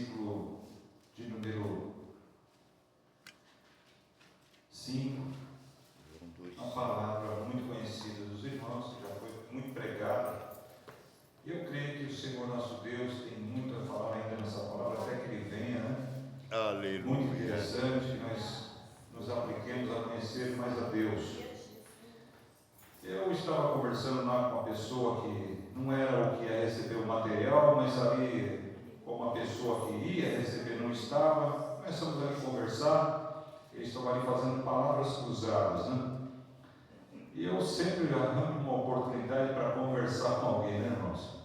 versículo de número 5, uma palavra muito conhecida dos irmãos, que já foi muito pregada. Eu creio que o Senhor nosso Deus tem muito a falar ainda nessa palavra, até que Ele venha, né? Aleluia. Muito interessante que nós nos apliquemos a conhecer mais a Deus. Eu estava conversando lá com uma pessoa que não era o que ia receber o material, mas ali, como a pessoa que ia receber não estava, começamos a conversar. Eles estavam ali fazendo palavras cruzadas, né? E eu sempre arranjo uma oportunidade para conversar com alguém, né, irmãos?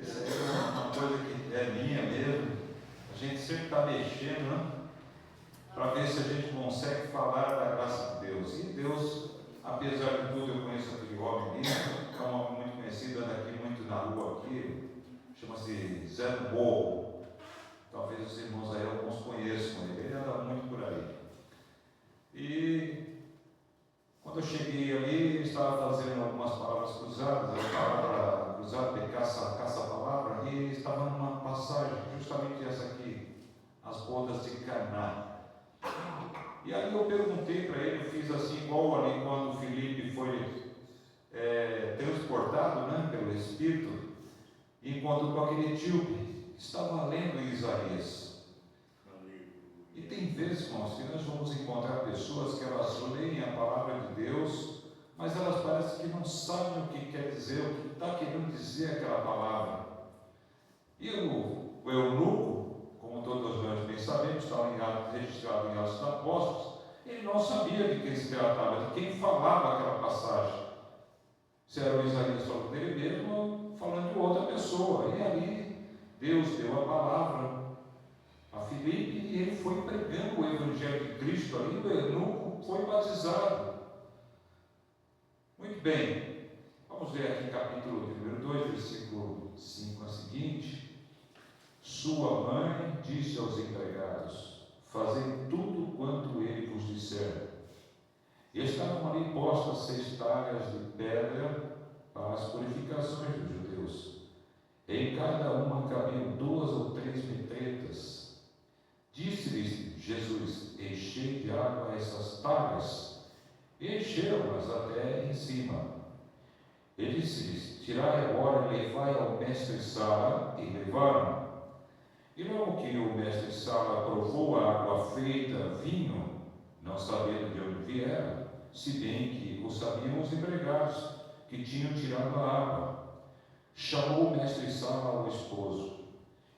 Essa é uma coisa que é minha mesmo. A gente sempre está mexendo, né? Para ver se a gente consegue falar da graça de Deus. E Deus, apesar de tudo, eu conheço aquele homem ali, é um homem muito conhecido, anda aqui muito na rua aqui, chama-se Zé do Morro. Talvez os irmãos aí alguns conheçam ele anda muito por aí. E quando eu cheguei ali, ele estava fazendo algumas palavras cruzadas, a palavra cruzada, caça-palavra, e estava numa passagem, justamente essa aqui, as bodas de Caná. E aí eu perguntei para ele, eu fiz assim, igual ali quando Filipe foi transportado, né, pelo Espírito, e encontrou com aquele etíope, estava lendo Isaías. E tem vezes, irmãos, que nós vamos encontrar pessoas que elas leem a palavra de Deus, mas elas parecem que não sabem o que quer dizer, o que está querendo dizer aquela palavra. E o eunuco, como todos nós bem sabemos, estava registrado em Atos dos Apóstolos, ele não sabia de quem se tratava, de quem falava aquela passagem. Se era o Isaías falando dele mesmo ou falando de outra pessoa. E ali Deus deu a palavra a Filipe e ele foi pregando o Evangelho de Cristo ali, o eunuco foi batizado. Muito bem, vamos ver aqui capítulo número 2, versículo 5 a seguinte. Sua mãe disse aos empregados: fazei tudo quanto ele vos disser. E estavam ali postas 6 talhas de pedra para as purificações dos judeus. Em cada uma cabiam 2 ou 3 metretas. Disse-lhes Jesus: enchei de água essas talhas. E encheram-nas até em cima. E disse-lhes: tirai agora e levai ao mestre-sala. E levaram. E logo que o mestre-sala provou a água feita vinho, não sabendo de onde viera, se bem que o sabiam os empregados que tinham tirado a água, chamou o mestre-sala ao esposo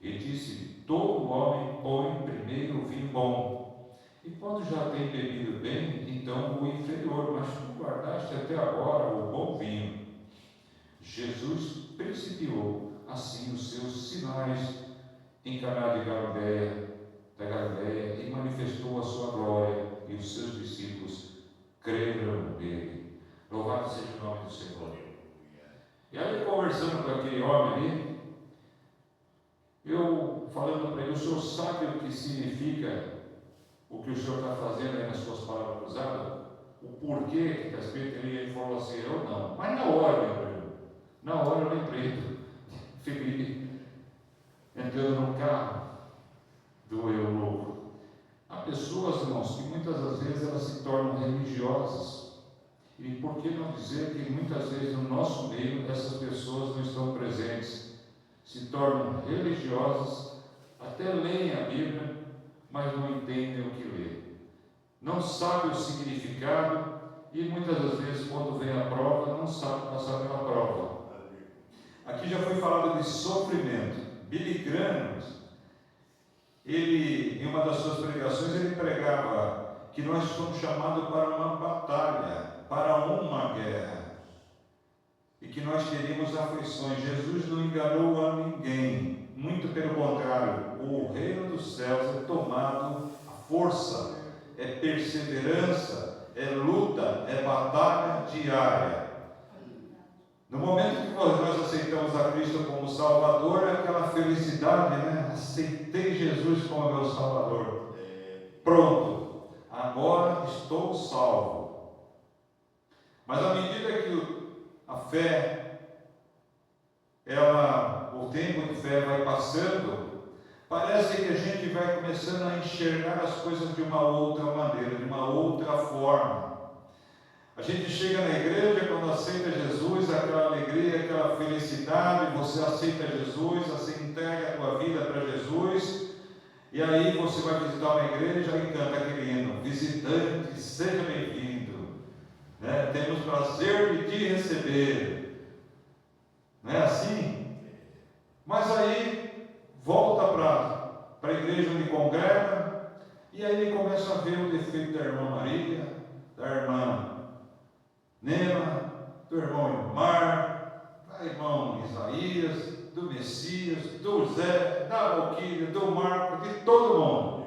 e disse: todo homem põe primeiro o vinho bom, e quando já tem bebido bem, então o inferior, mas tu guardaste até agora o bom vinho. Jesus principiou assim os seus sinais em Caná da Galileia, e manifestou a sua glória, e os seus discípulos creram nele. Louvado seja o nome do Senhor. E aí, conversando com aquele homem ali, eu falando para ele: o senhor sabe o que significa o que o senhor está fazendo aí nas suas palavras cruzadas? O porquê que está escrito ali? Ele falou assim: eu não. Mas na hora eu lembrei. Na hora eu lembrei. Felipe entrando no carro do eunuco. Há pessoas, irmãos, que muitas das vezes elas se tornam religiosas. E por que não dizer que muitas vezes no nosso meio essas pessoas não estão presentes? Se tornam religiosas, até leem a Bíblia, mas não entendem o que lê. Não sabem o significado e muitas das vezes, quando vem a prova, não sabem passar pela prova. Aqui já foi falado de sofrimento. Billy Graham, ele, em uma das suas pregações, ele pregava que nós somos chamados para uma batalha, para uma guerra, e que nós teríamos aflições. Jesus não enganou a ninguém, muito pelo contrário, o reino dos céus é tomado à força, é perseverança, é luta, é batalha diária. No momento que nós aceitamos a Cristo como Salvador, é aquela felicidade, né? Aceitei Jesus como meu Salvador. Pronto, agora estou salvo. Mas à medida que a fé, o tempo de fé vai passando, Parece que a gente vai começando a enxergar as coisas de uma outra maneira, de uma outra forma. A gente chega na igreja, quando aceita Jesus, aquela alegria, aquela felicidade, você aceita Jesus, você entrega a tua vida para Jesus, e aí você vai visitar uma igreja e canta aquele hino: visitante, seja bem-vindo, né? Temos prazer de te receber. Não é assim? Mas aí volta para a igreja onde congrega, e aí ele começa a ver o defeito da irmã Maria, da irmã Nema, do irmão Ilmar, do irmão Isaías, do Messias, do Zé, da Valquíria, do Marco, de todo mundo.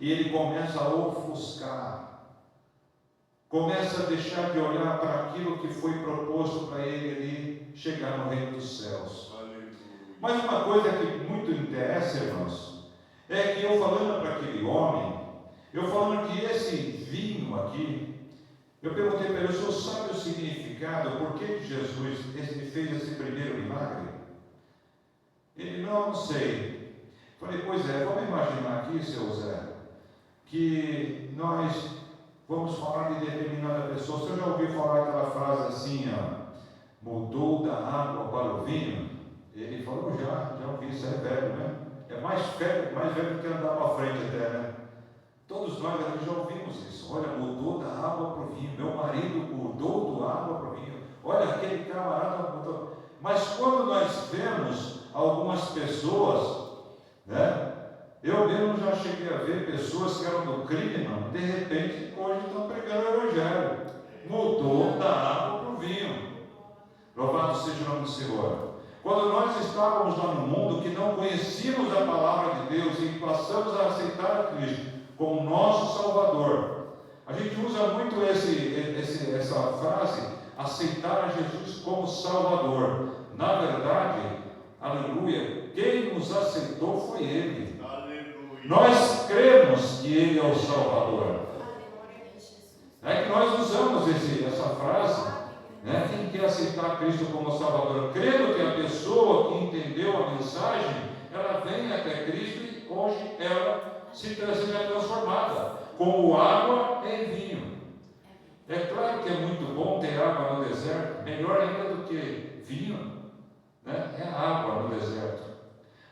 E ele começa a ofuscar, começa a deixar de olhar para aquilo que foi proposto para ele ali chegar no reino dos céus. Mas uma coisa que muito interessa, irmãos, é que eu falando para aquele homem, eu falando que esse vinho aqui, eu perguntei para ele: o senhor sabe o significado, por que Jesus fez esse primeiro milagre? Ele: não sei. Falei: pois é, vamos imaginar aqui, seu Zé, que nós vamos falar de determinada pessoa. O senhor já ouviu falar aquela frase assim, ó, mudou da água para o vinho? Ele falou: já ouvi, isso é velho, né? É mais velho que andar para frente até, né? Todos nós aqui já ouvimos isso. Olha, mudou da água para o vinho. Meu marido mudou da água para o vinho. Olha, aquele camarada mudou. Mas quando nós vemos algumas pessoas, né? Eu mesmo já cheguei a ver pessoas que eram do crime, de repente, hoje estão pregando o evangelho. Mudou da água para o vinho. Louvado seja o nome do Senhor. Quando nós estávamos lá no mundo, que não conhecíamos a palavra de Deus e passamos a aceitar a Cristo como nosso Salvador, a gente usa muito essa frase, aceitar a Jesus como Salvador. Na verdade, aleluia, quem nos aceitou foi Ele. Aleluia. Nós cremos que Ele é o Salvador. É que nós usamos essa frase, né? Quem quer aceitar Cristo como Salvador, crendo que a pessoa que entendeu a mensagem, ela vem até Cristo e hoje ela seja transformada, como água em vinho. É claro que é muito bom ter água no deserto, melhor ainda do que vinho, né? É água no deserto.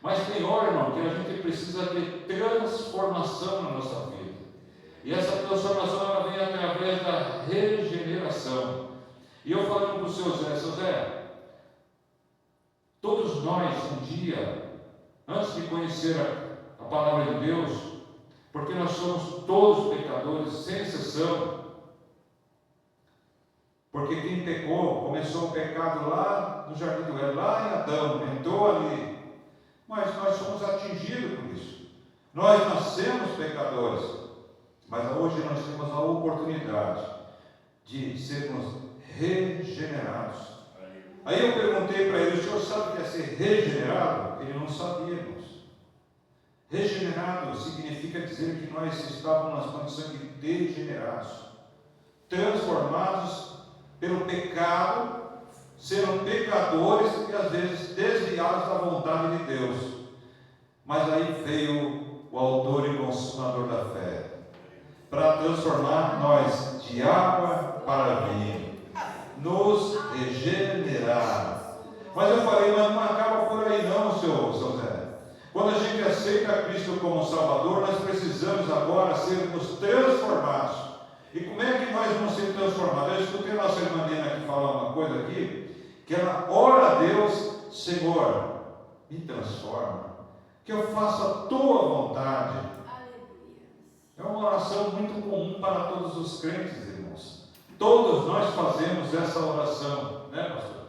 Mas tem hora, irmão, que a gente precisa ter transformação na nossa vida. E essa transformação ela vem através da regeneração. E eu falando para o seu Zé, todos nós um dia, antes de conhecer a palavra de Deus, porque nós somos todos pecadores, sem exceção, porque quem pecou, começou o pecado lá no Jardim do Éden, lá em Adão, entrou ali, mas nós somos atingidos por isso. Nós nascemos pecadores, mas hoje nós temos a oportunidade de sermos regenerados. Aí eu perguntei para ele: o senhor sabe o que é ser regenerado? Ele não sabia, irmãos. Regenerado significa dizer que nós estávamos nas condições de degenerados, transformados pelo pecado, sendo pecadores e às vezes desviados da vontade de Deus. Mas aí veio o autor e consumador da fé, para transformar nós de água para vinho, nos regenerar. Mas eu falei: mas não acaba por aí não, seu Zé. Quando a gente aceita Cristo como Salvador, nós precisamos agora sermos transformados. E como é que nós vamos ser transformados? Eu escutei a nossa irmã Nena aqui falar uma coisa aqui, que ela ora a Deus: Senhor, me transforma, que eu faça a tua vontade. É uma oração muito comum para todos os crentes, irmãos. Todos nós fazemos essa oração, né, pastor?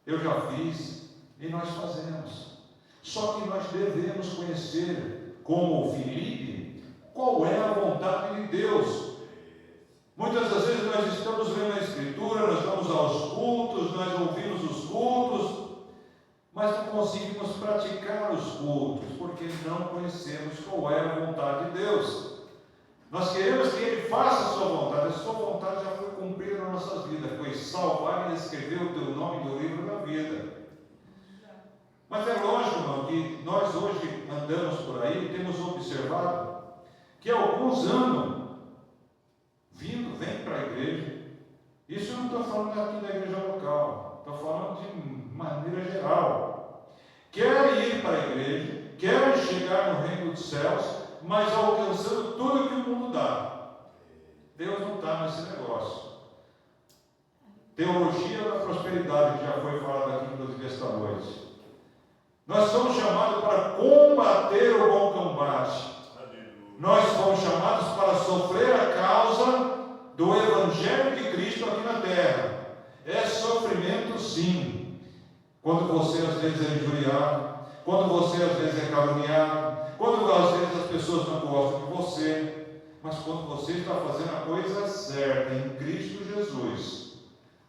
Eu já fiz e nós fazemos. Só que nós devemos conhecer, como Filipe, qual é a vontade de Deus. Muitas das vezes nós estamos lendo a Escritura, nós vamos aos cultos, nós ouvimos os cultos, mas não conseguimos praticar os cultos, porque não conhecemos qual é a vontade de Deus. Nós queremos que Ele faça a sua vontade. A sua vontade já foi cumprida nas nossas vidas, foi salvar e escrever o teu nome no livro da vida. Mas é lógico, irmão, que que nós hoje andamos por aí, temos observado que alguns andam vêm para a igreja. Isso eu não estou falando aqui da igreja local, estou falando de maneira geral. Querem ir para a igreja, querem chegar no reino dos céus, mas alcançando tudo que o mundo dá. Deus não está nesse negócio. Teologia da prosperidade, que já foi falado aqui inclusive esta noite. Nós somos chamados para combater o bom combate. Nós fomos chamados para sofrer a causa do Evangelho de Cristo aqui na terra. É sofrimento, sim. Quando você às vezes é injuriado, quando você às vezes é caluniado, quando às vezes as pessoas não gostam de você, mas quando você está fazendo a coisa certa em Cristo Jesus,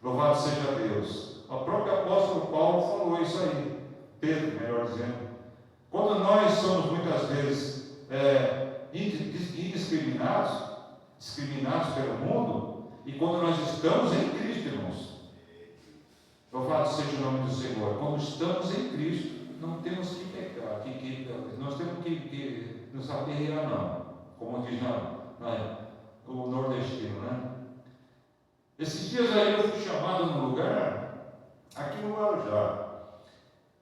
louvado seja Deus. O próprio apóstolo Paulo falou isso aí, Pedro, melhor dizendo. Quando nós somos muitas vezes discriminados pelo mundo, e quando nós estamos em Cristo, irmãos, louvado seja o nome do Senhor. Quando estamos em Cristo, não temos que pecar, nós temos que nos aperrear, não, como diz o nordestino, né? Esses dias aí eu fui chamado num lugar, aqui no Guarujá,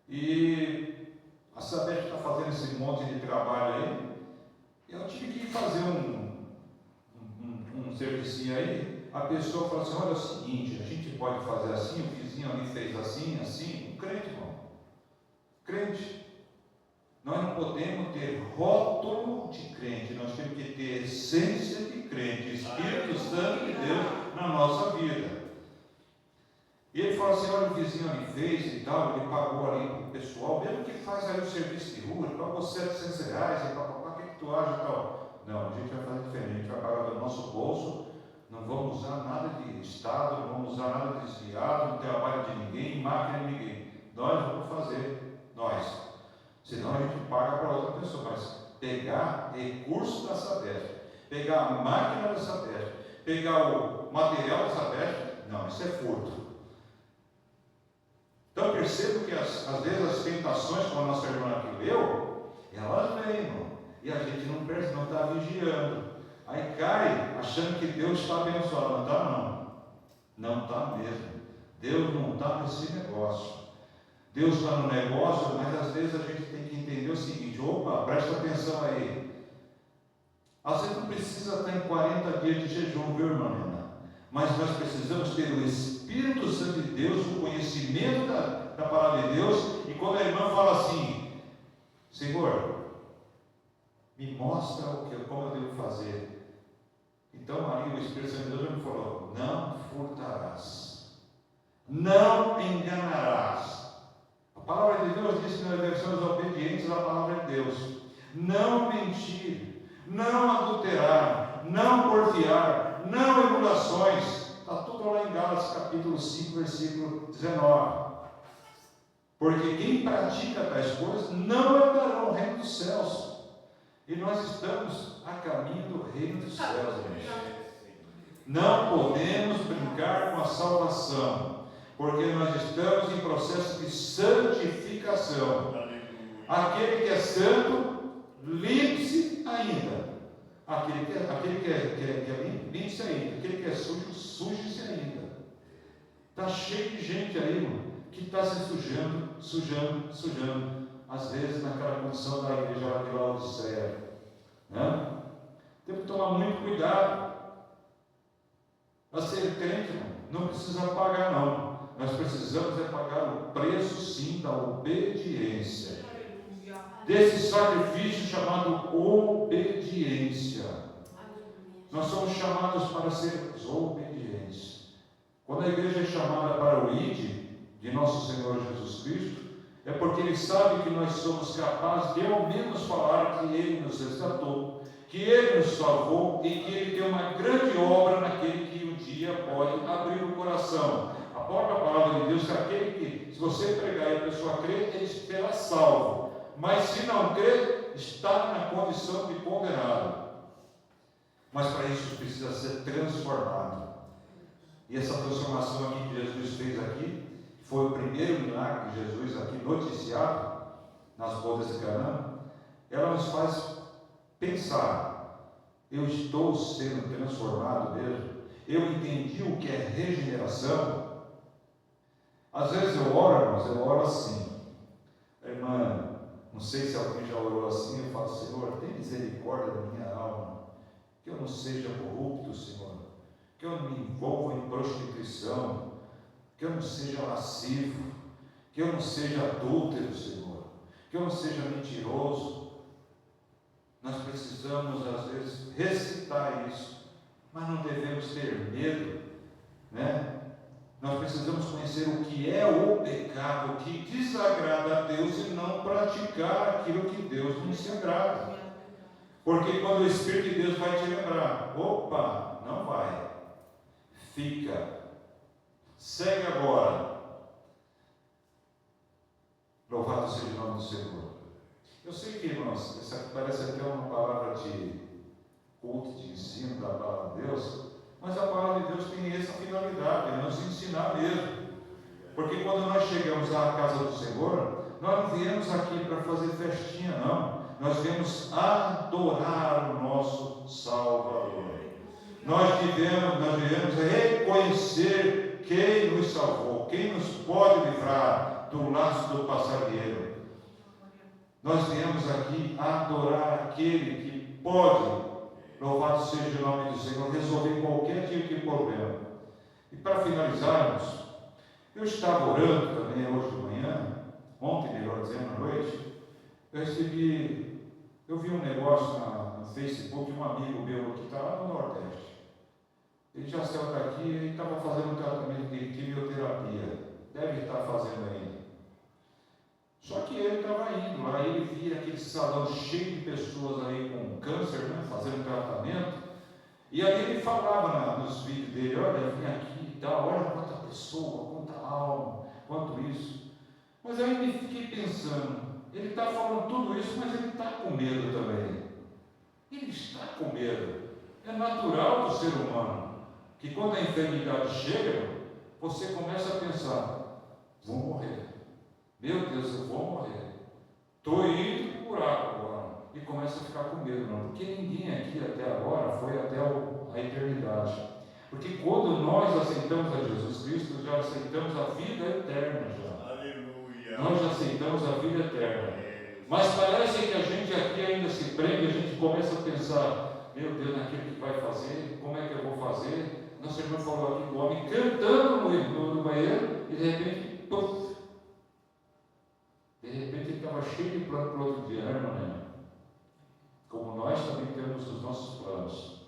e a Sabesp está fazendo esse monte de trabalho aí, eu tive que fazer um servicinho aí. A pessoa falou assim: olha, é o seguinte, a gente pode fazer assim, o vizinho ali fez assim, um crente, irmão, crente. Nós não podemos ter rótulo de crente, nós temos que ter essência de crente, Espírito Santo de Deus na nossa vida. E ele falou assim: olha, o vizinho ali fez e tal, ele pagou ali para o pessoal, mesmo que faz aí o serviço de rua, ele pagou R$700, o que tu acha e tal? Não, a gente vai fazer diferente, a gente vai pagar do nosso bolso, não vamos usar nada de Estado, não vamos usar nada de desviado, não trabalho de ninguém, máquina de ninguém. Nós vamos fazer, nós. Senão a gente paga para outra pessoa, mas pegar recurso da Sabesp, pegar a máquina da Sabesp, pegar o material da Sabesp, não, isso é furto. Então percebo que às vezes as tentações, como a nossa irmã aqui leu, elas vêm, irmão, e a gente não está vigiando. Aí cai achando que Deus está abençoado. Não está, não. Não está mesmo. Deus não está nesse negócio. Deus está no negócio, mas às vezes a gente tem que entender o seguinte: opa, presta atenção aí. Às vezes não precisa estar em 40 dias de jejum, viu, irmã? Mas nós precisamos ter o Espírito Santo de Deus, o conhecimento da palavra de Deus. E quando a irmã fala assim: Senhor, me mostra como eu devo fazer. Então ali o Espírito Santo de Deus me falou: não furtarás, não enganarás. A palavra de Deus diz que nós devemos ser obedientes à palavra de Deus. Não mentir, não adulterar, não porfiar, não emulações. Está tudo lá em Gálatas capítulo 5, versículo 19. Porque quem pratica tais coisas não herdarão o reino dos céus. E nós estamos a caminho do reino dos céus, gente. Não podemos brincar com a salvação, porque nós estamos em processo de santificação. Aquele que é santo, limpe-se ainda. Aquele que é limpo, limpe-se ainda. Aquele que é sujo, suje-se ainda. Está cheio de gente aí, irmão, que está se sujando. Às vezes naquela condição da igreja lá de Laodiceia, né? Temos que tomar muito cuidado. Para ser crente, irmão, não precisa pagar, não. Nós precisamos pagar o preço, sim, da obediência. Desse sacrifício chamado obediência. Nós somos chamados para sermos obedientes. Quando a igreja é chamada para o ID de nosso Senhor Jesus Cristo, é porque Ele sabe que nós somos capazes de ao menos falar que Ele nos resgatou, que Ele nos salvou e que Ele tem uma grande obra naquele que um dia pode abrir o coração. A própria palavra de Deus é aquele que, se você pregar e a pessoa crer, ele será salvo. Mas se não crer, está na condição de condenado. Mas para isso precisa ser transformado. E essa transformação aqui que Jesus fez aqui, foi o primeiro milagre de Jesus aqui noticiado, nas bodas de Canaã, ela nos faz pensar: eu estou sendo transformado mesmo? Eu entendi o que é regeneração? Às vezes eu oro assim, irmã, não sei se alguém já orou assim, eu falo: Senhor, tem misericórdia da minha alma, que eu não seja corrupto, Senhor, que eu não me envolva em prostituição, que eu não seja lascivo, que eu não seja adúltero, Senhor, que eu não seja mentiroso. Nós precisamos, às vezes, recitar isso, mas não devemos ter medo, né? Nós precisamos conhecer o que é o pecado, o que desagrada a Deus, e não praticar aquilo que Deus não se agrada. Porque quando o Espírito de Deus vai te lembrar: opa, não vai, fica, segue agora. Louvado seja o nome do Senhor. Eu sei que, irmãos, essa aqui parece até uma palavra de culto, de ensino da palavra de Deus, mas a palavra de Deus tem essa finalidade, é nos ensinar mesmo. Porque quando nós chegamos à casa do Senhor, nós não viemos aqui para fazer festinha, não. Nós viemos adorar o nosso Salvador. Nós devemos reconhecer quem nos salvou, quem nos pode livrar do laço do passarinheiro. Nós viemos aqui adorar aquele que pode, louvado seja o nome do Senhor, resolver qualquer tipo de problema. E para finalizarmos, eu estava orando também hoje de manhã, ontem, melhor dizendo, à noite, eu vi um negócio no Facebook de um amigo meu que está lá no Nordeste. Ele já saiu daqui e estava fazendo um tratamento de quimioterapia, deve estar fazendo ainda. Só que ele estava indo lá, ele via aquele salão cheio de pessoas aí com câncer, né, fazendo tratamento, e aí ele falava nos vídeos dele: olha, eu vim aqui e tal, olha quanta pessoa, quanta alma, quanto isso. Mas aí eu fiquei pensando, ele está falando tudo isso, mas ele está com medo também. Ele está com medo. É natural do ser humano, que quando a enfermidade chega, você começa a pensar: vou morrer. Meu Deus, eu vou morrer. Estou indo para o buraco agora. E começa a ficar com medo, não. Porque ninguém aqui até agora foi até a eternidade. Porque quando nós aceitamos a Jesus Cristo, já aceitamos a vida eterna já. Aleluia. Nós já aceitamos a vida eterna. Mas parece que a gente aqui ainda se prende, a gente começa a pensar: meu Deus, naquilo que vai fazer, como é que eu vou fazer? Nosso irmão falou aqui do homem cantando no banheiro, e de repente, puf, ele estava cheio de plano para o outro dia, né, irmã? Como nós também temos os nossos planos.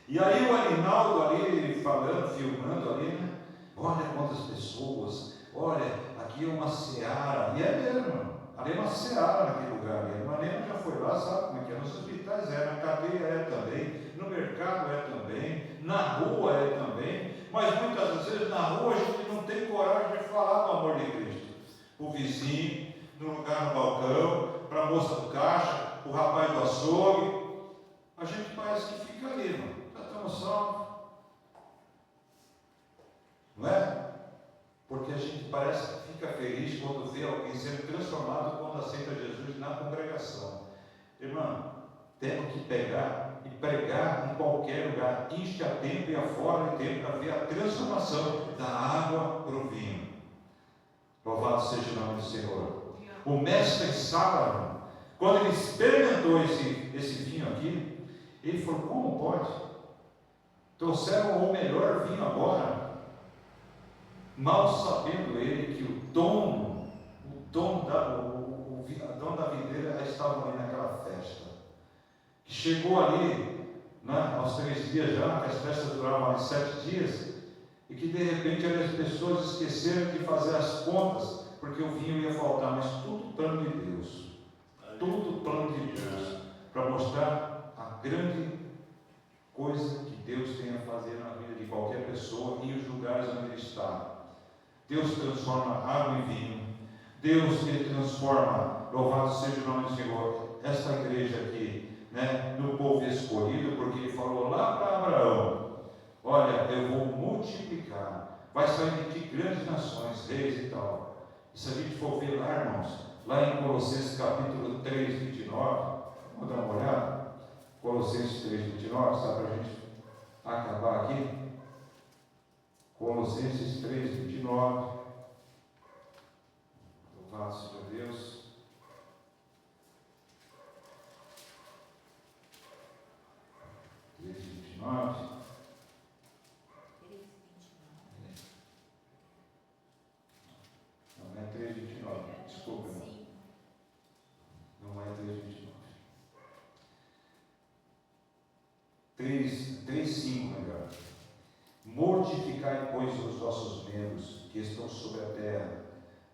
E aí o Arinaldo ali falando, filmando ali, né? Olha quantas pessoas, olha, aqui é uma seara. E é mesmo, irmão. Ali é uma seara naquele lugar. A irmã Nena já foi lá, sabe como é que é? Nos hospitais é, na cadeia é também, no mercado é também, na rua é também. Mas muitas vezes na rua a gente não tem coragem de falar do amor de Cristo. O vizinho, no lugar no balcão, para a moça do caixa, o rapaz do açougue. A gente parece que fica ali, irmão. Já estamos salvos. Não é? Porque a gente parece que fica feliz quando vê alguém sendo transformado quando aceita Jesus na congregação. Irmão, temos que pegar e pregar em qualquer lugar, enche a tempo e a fora de tempo, para ver a transformação da água para o vinho. Louvado seja o nome do Senhor. O mestre Salomão, quando ele experimentou esse vinho aqui, ele falou: como pode? Trouxeram o melhor vinho agora, mal sabendo ele que o dono da videira já estava ali naquela festa, que chegou ali, né, aos 3 dias já, que as festas duravam ali 7 dias, e que de repente as pessoas esqueceram de fazer as contas, porque o vinho ia faltar, mas tudo plano de Deus, tudo plano de Deus, para mostrar a grande coisa que Deus tem a fazer na vida de qualquer pessoa e os lugares onde ele está. Deus transforma água em vinho, Deus ele transforma, louvado seja o nome do Senhor, esta igreja aqui, né, no povo escolhido, porque ele falou lá para Abraão: olha, eu vou multiplicar, vai sair de grandes nações, reis e tal. E se a gente for ver lá, irmãos, lá em Colossenses capítulo 3, 29. Vamos dar uma olhada? Colossenses 3, 29, só para a gente acabar aqui. Colossenses 3, 29. Louvado seja Deus. Não é 3:29, desculpa, não é 3:29. 3:5, melhor. Mortificai, pois, os vossos membros que estão sobre a terra,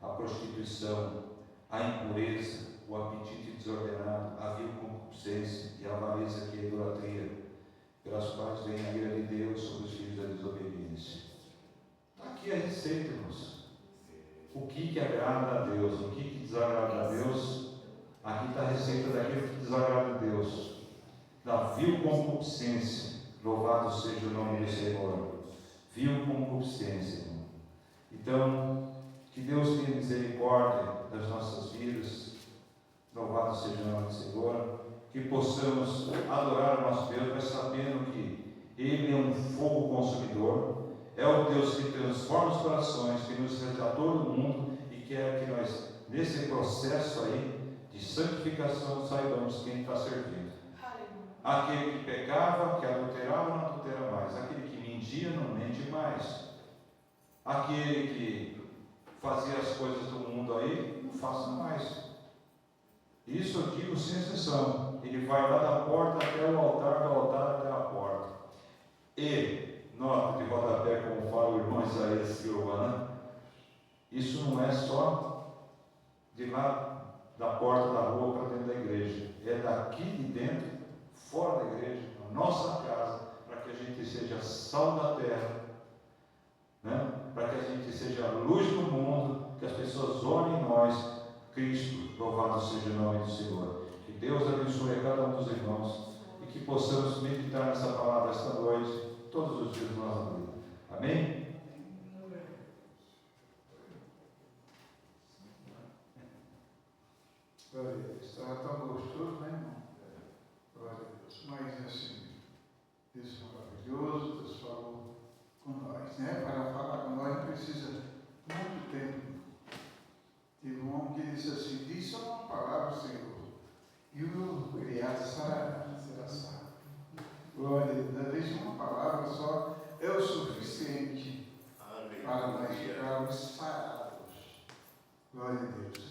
a prostituição, a impureza, o apetite desordenado, a vil concupiscência e a avareza, que é a idolatria, pelas quais vem a ira de Deus sobre os filhos da desobediência. Está aqui a receita, irmãos. O que agrada a Deus, o que desagrada a Deus. Aqui está a receita daquilo que desagrada a Deus. Da vil concupiscência, louvado seja o nome do Senhor. Vil concupiscência, irmão. Então, que Deus tenha misericórdia das nossas vidas, louvado seja o nome do Senhor. Que possamos adorar o nosso Deus, mas sabendo que Ele é um fogo consumidor, é o Deus que transforma os corações, que nos resgatou do mundo e quer que nós, nesse processo aí de santificação, saibamos quem está servindo. Aquele que pecava, que adulterava, não adultera mais. Aquele que mentia, não mente mais. Aquele que fazia as coisas do mundo aí, não faça mais. Isso eu digo sem exceção. Ele vai lá da porta até o altar, do altar até a porta. E, nota de rodapé, como fala o irmão Isaías Silva, né? Isso não é só de lá da porta da rua para dentro da igreja. É daqui de dentro, fora da igreja, na nossa casa, para que a gente seja sal da terra, né? Para que a gente seja a luz do mundo, que as pessoas olhem em nós Cristo, louvado seja o nome do Senhor. Que Deus abençoe a cada um dos irmãos e que possamos meditar nessa palavra esta noite, todos os dias da nossa vida. Amém? Glória a Deus. Estava tão gostoso, né, irmão? Glória a Deus. Mas assim, Deus é maravilhoso, Deus falou com nós, né? Para falar com nós não precisa muito tempo. Teve um homem que disse assim: diz só uma palavra, Senhor, e o criado será salvo. Glória a Deus. Diz uma palavra só, é o suficiente para nós ficarmos sarados. Glória a Deus.